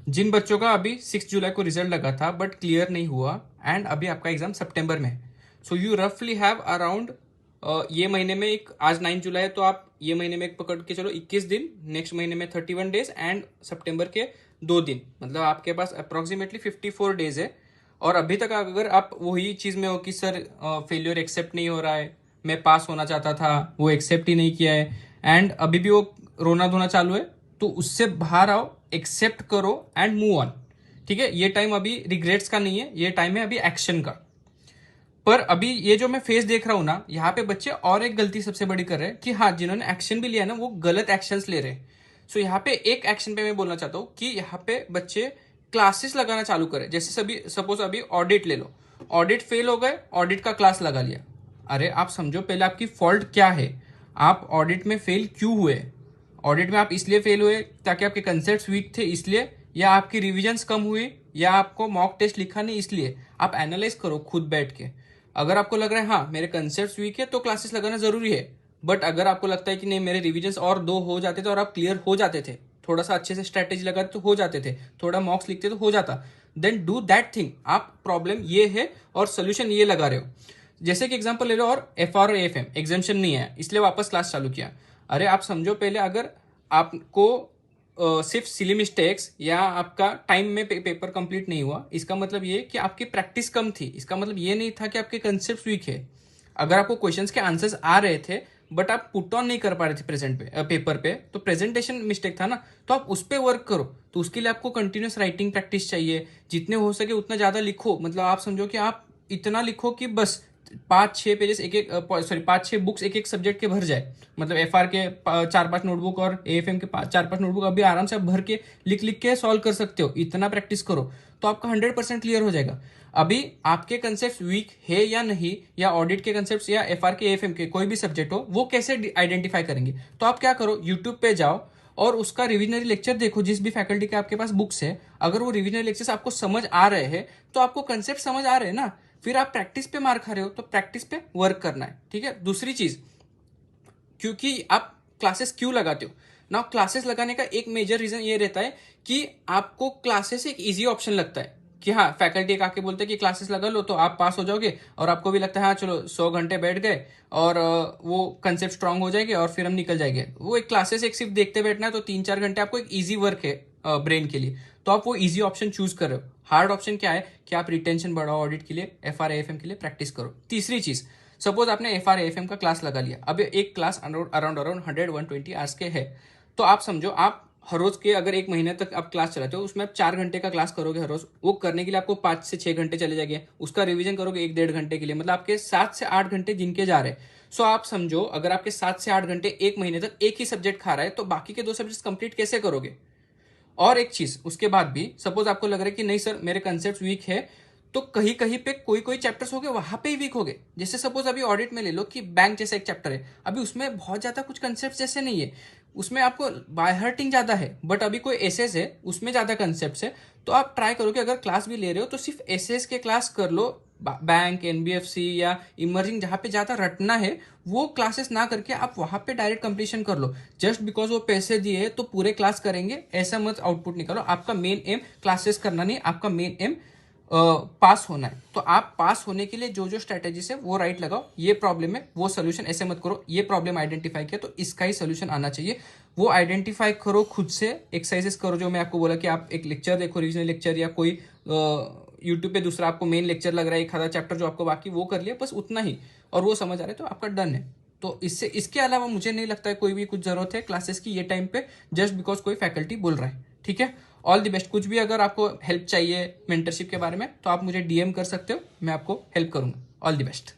जिन बच्चों का अभी 6 जुलाई को रिजल्ट लगा था बट क्लियर नहीं हुआ एंड अभी आपका एग्जाम सितंबर में है, सो यू रफली हैव अराउंड ये महीने में एक, आज 9 जुलाई है तो आप ये महीने में एक पकड़ के चलो 21 दिन, नेक्स्ट महीने में 31 डेज एंड सितंबर के 2 दिन, मतलब आपके पास अप्रोक्सीमेटली 54 डेज है। और अभी तक अगर आप वही चीज़ में हो कि सर फेलियर एक्सेप्ट नहीं हो रहा है, मैं पास होना चाहता था वो एक्सेप्ट ही नहीं किया है, एंड अभी भी वो रोना धोना चालू है, तो उससे बाहर आओ, एक्सेप्ट करो एंड मूव ऑन। ठीक है, ये टाइम अभी रिग्रेट्स का नहीं है, ये टाइम है अभी एक्शन का। पर अभी ये जो मैं फेस देख रहा हूं ना, यहाँ पे बच्चे और एक गलती सबसे बड़ी कर रहे हैं कि हाँ, जिन्होंने एक्शन भी लिया ना वो गलत एक्शंस ले रहे हैं। सो यहाँ पे एक एक्शन पे मैं बोलना चाहता हूँ कि यहाँ पे बच्चे क्लासेस लगाना चालू करें। जैसे सभी सपोज अभी ऑडिट ले लो, ऑडिट फेल हो गए, ऑडिट का क्लास लगा लिया। अरे आप समझो पहले आपकी फॉल्ट क्या है, आप ऑडिट में फेल क्यों हुए। ऑडिट में आप इसलिए फेल हुए ताकि आपके कंसेप्ट वीक थे इसलिए, या आपकी रिविजन्स कम हुई, या आपको मॉक टेस्ट लिखा नहीं इसलिए। आप एनालाइज करो खुद बैठ के। अगर आपको लग रहा है हाँ मेरे कंसेप्ट वीक है तो क्लासेस लगाना जरूरी है, बट अगर आपको लगता है कि नहीं मेरे रिविजन्स और 2 हो जाते थे और आप क्लियर हो जाते थे, थोड़ा सा अच्छे से स्ट्रेटेजी लगाते तो हो जाते थे, थोड़ा मॉक्स लिखते तो हो जाता, देन डू दैट थिंग। आप प्रॉब्लम ये है और सोल्यूशन ये लगा रहे हो। जैसे कि एग्जांपल ले लो, और एफ आर एफ एम एग्जामेशन नहीं है इसलिए वापस क्लास चालू किया। अरे आप समझो पहले, अगर आपको सिर्फ सिली मिस्टेक्स या आपका टाइम में पेपर कंप्लीट नहीं हुआ, इसका मतलब ये कि आपकी प्रैक्टिस कम थी, इसका मतलब ये नहीं था कि आपके कंसेप्ट वीक है। अगर आपको क्वेश्चंस के आंसर्स आ रहे थे बट आप पुट ऑन नहीं कर पा रहे थे प्रेजेंट पे पेपर पे, तो प्रेजेंटेशन मिस्टेक था ना, तो आप उस पर वर्क करो। तो उसके लिए आपको कंटिन्यूस राइटिंग प्रैक्टिस चाहिए, जितने हो सके उतना ज्यादा लिखो। मतलब आप समझो कि आप इतना लिखो कि बस 5-6 पेजेस एक एक, सॉरी 5-6 बुक्स एक एक सब्जेक्ट के भर जाए। मतलब एफ आर के 4-5 नोटबुक और ए एफ एम के 4-5 नोटबुक अभी आराम से आप भर के लिख लिख के सॉल्व कर सकते हो। इतना प्रैक्टिस करो तो आपका 100% क्लियर हो जाएगा। अभी आपके कंसेप्ट वीक है या नहीं, या ऑडिट के कंसेप्ट या एफ आर के एफ एम के कोई भी सब्जेक्ट हो, वो कैसे आइडेंटिफाई करेंगे। तो आप क्या करो, यूट्यूब पे जाओ और उसका रिविजनरी लेक्चर देखो, जिस भी फैकल्टी के आपके पास बुक्स है। अगर वो रिविजनरी लेक्चर्स आपको समझ आ रहे हैं तो आपको कंसेप्ट समझ आ रहे हैं ना, फिर आप प्रैक्टिस पे मार खा रहे हो तो प्रैक्टिस पे वर्क करना है। ठीक है, दूसरी चीज, क्योंकि आप क्लासेस क्यों लगाते हो ना, क्लासेस लगाने का एक मेजर रीजन ये रहता है कि आपको क्लासेस एक इजी ऑप्शन लगता है कि हाँ, फैकल्टी एक आके बोलते हैं कि क्लासेस लगा लो तो आप पास हो जाओगे, और आपको भी लगता है हाँ चलो 100 घंटे बैठ गए और वो कंसेप्ट स्ट्रांग हो जाएंगे और फिर हम निकल जाएंगे। वो एक क्लासेस एक सिर्फ देखते बैठना है तो 3-4 घंटे आपको एक ईजी वर्क है ब्रेन के लिए, तो आप वो इजी ऑप्शन चूज कर रहे हो। हार्ड ऑप्शन क्या है कि आप रिटेंशन बढ़ाओ, ऑडिट के लिए, एफ आर एफ एम के लिए प्रैक्टिस करो। तीसरी चीज, सपोज आपने एफ आर एफ एम का क्लास लगा लिया, अब एक क्लास अराउंड 100-120 आवर्स के है, तो आप समझो आप हर रोज के अगर एक महीने तक आप क्लास चलाते हो, उसमें आप 4 घंटे का क्लास करोगे हर रोज, वो करने के लिए आपको 5 से 6 घंटे चले जाएंगे। उसका रिवीजन करोगे 1-1.5 घंटे के लिए, मतलब आपके 7 से 8 घंटे जिनके जा रहे हैं। सो आप समझो अगर आपके 7 से 8 घंटे एक महीने तक एक ही सब्जेक्ट खा रहा है, तो बाकी के 2 सब्जेक्ट कंप्लीट कैसे करोगे। और एक चीज, उसके बाद भी सपोज आपको लग रहा है कि नहीं सर मेरे कंसेप्ट वीक है, तो कहीं कहीं पे कोई कोई चैप्टर्स हो गए वहां पे ही वीक हो गए। जैसे सपोज अभी ऑडिट में ले लो कि बैंक जैसा एक चैप्टर है, अभी उसमें बहुत ज्यादा कुछ कंसेप्ट जैसे नहीं है, उसमें आपको बाय हार्टिंग ज्यादा है, बट अभी कोई एसेस है उसमें ज्यादा कंसेप्ट है। तो आप ट्राई करो कि अगर क्लास भी ले रहे हो तो सिर्फ एसेस के क्लास कर लो, बैंक एनबीएफसी या इमर्जिंग जहां पे ज्यादा रटना है वो क्लासेस ना करके आप वहां पे डायरेक्ट कंप्लीशन कर लो। जस्ट बिकॉज वो पैसे दिए तो पूरे क्लास करेंगे ऐसा मत आउटपुट निकालो। आपका मेन एम क्लासेस करना नहीं, आपका मेन एम पास होना है। तो आप पास होने के लिए जो जो स्ट्रेटेजीज है वो राइट लगाओ। ये प्रॉब्लम है वो सोल्यूशन ऐसे मत करो, ये प्रॉब्लम आइडेंटिफाई किया तो इसका ही सोल्यूशन आना चाहिए, वो आइडेंटिफाई करो खुद से। एक्सरसाइजेस करो जो मैं आपको बोला कि आप एक लेक्चर देखो, रीजनल लेक्चर, या कोई यूट्यूब पे दूसरा आपको मेन लेक्चर लग रहा है, एक आधा चैप्टर जो आपको बाकी वो कर लिया, बस उतना ही, और वो समझ आ रहा है तो आपका डन है। तो इससे इसके अलावा मुझे नहीं लगता है कोई भी कुछ जरूरत है क्लासेस की ये टाइम पे, जस्ट बिकॉज कोई फैकल्टी बोल रहा है। ठीक है, ऑल द बेस्ट। कुछ भी अगर आपको हेल्प चाहिए मेंटरशिप के बारे में तो आप मुझे डीएम कर सकते हो, मैं आपको हेल्प करूंगा। All the best.